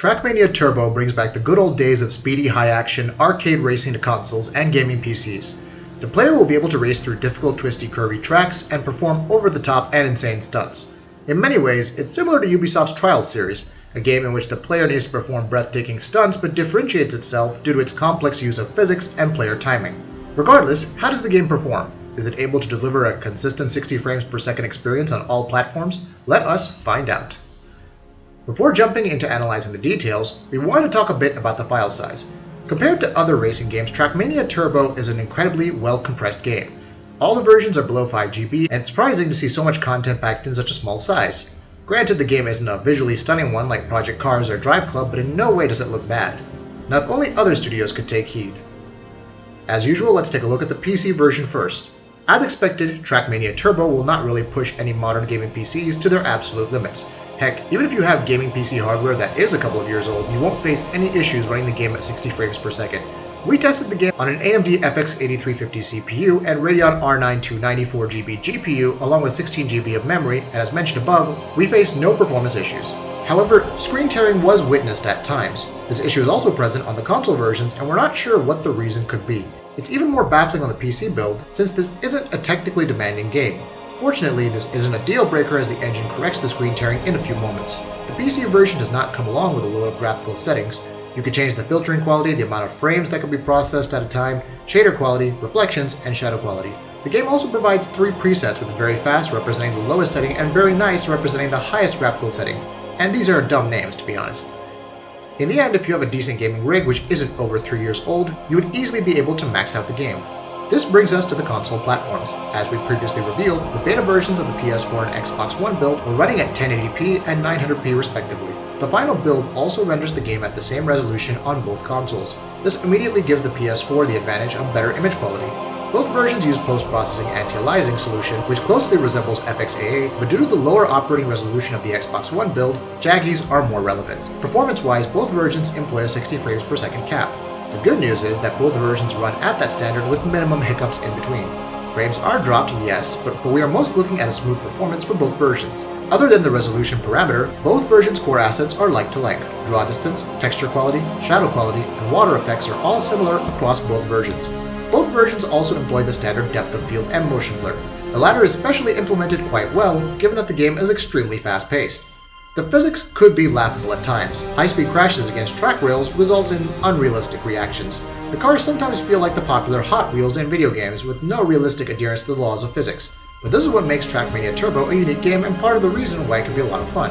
Trackmania Turbo brings back the good old days of speedy, high-action, arcade racing to consoles and gaming PCs. The player will be able to race through difficult, twisty, curvy tracks and perform over-the-top and insane stunts. In many ways, it's similar to Ubisoft's Trials series, a game in which the player needs to perform breathtaking stunts but differentiates itself due to its complex use of physics and player timing. Regardless, how does the game perform? Is it able to deliver a consistent 60 frames per second experience on all platforms? Let us find out. Before jumping into analyzing the details, we want to talk a bit about the file size. Compared to other racing games, Trackmania Turbo is an incredibly well-compressed game. All the versions are below 5 GB, and it's surprising to see so much content packed in such a small size. Granted, the game isn't a visually stunning one like Project Cars or Drive Club, but in no way does it look bad. Now, if only other studios could take heed. As usual, let's take a look at the PC version first. As expected, Trackmania Turbo will not really push any modern gaming PCs to their absolute limits. Heck, even if you have gaming PC hardware that is a couple of years old, you won't face any issues running the game at 60 frames per second. We tested the game on an AMD FX 8350 CPU and Radeon R9 294GB GPU along with 16GB of memory, and as mentioned above, we faced no performance issues. However, screen tearing was witnessed at times. This issue is also present on the console versions, and we're not sure what the reason could be. It's even more baffling on the PC build, since this isn't a technically demanding game. Fortunately, this isn't a deal breaker as the engine corrects the screen tearing in a few moments. The PC version does not come along with a load of graphical settings. You can change the filtering quality, the amount of frames that can be processed at a time, shader quality, reflections, and shadow quality. The game also provides 3 presets, with very fast representing the lowest setting and very nice representing the highest graphical setting. And these are dumb names, to be honest. In the end, if you have a decent gaming rig which isn't over 3 years old, you would easily be able to max out the game. This brings us to the console platforms. As we previously revealed, the beta versions of the PS4 and Xbox One build were running at 1080p and 900p respectively. The final build also renders the game at the same resolution on both consoles. This immediately gives the PS4 the advantage of better image quality. Both versions use post-processing anti-aliasing solution, which closely resembles FXAA, but due to the lower operating resolution of the Xbox One build, jaggies are more relevant. Performance-wise, both versions employ a 60 frames per second cap. The good news is that both versions run at that standard with minimum hiccups in between. Frames are dropped, yes, but we are most looking at a smooth performance for both versions. Other than the resolution parameter, both versions' core assets are like-to-like. Draw distance, texture quality, shadow quality, and water effects are all similar across both versions. Both versions also employ the standard depth of field and motion blur. The latter is specially implemented quite well, given that the game is extremely fast-paced. The physics could be laughable at times. High-speed crashes against track rails results in unrealistic reactions. The cars sometimes feel like the popular Hot Wheels in video games with no realistic adherence to the laws of physics. But this is what makes Trackmania Turbo a unique game and part of the reason why it can be a lot of fun.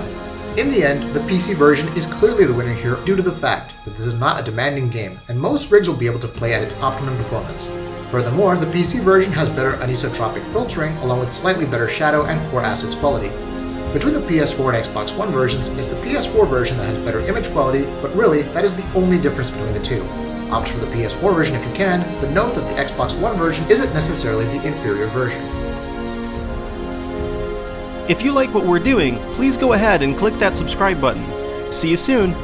In the end, the PC version is clearly the winner here due to the fact that this is not a demanding game, and most rigs will be able to play at its optimum performance. Furthermore, the PC version has better anisotropic filtering along with slightly better shadow and core assets quality. Between the PS4 and Xbox One versions, it's the PS4 version that has better image quality, but really, that is the only difference between the two. Opt for the PS4 version if you can, but note that the Xbox One version isn't necessarily the inferior version. If you like what we're doing, please go ahead and click that subscribe button. See you soon!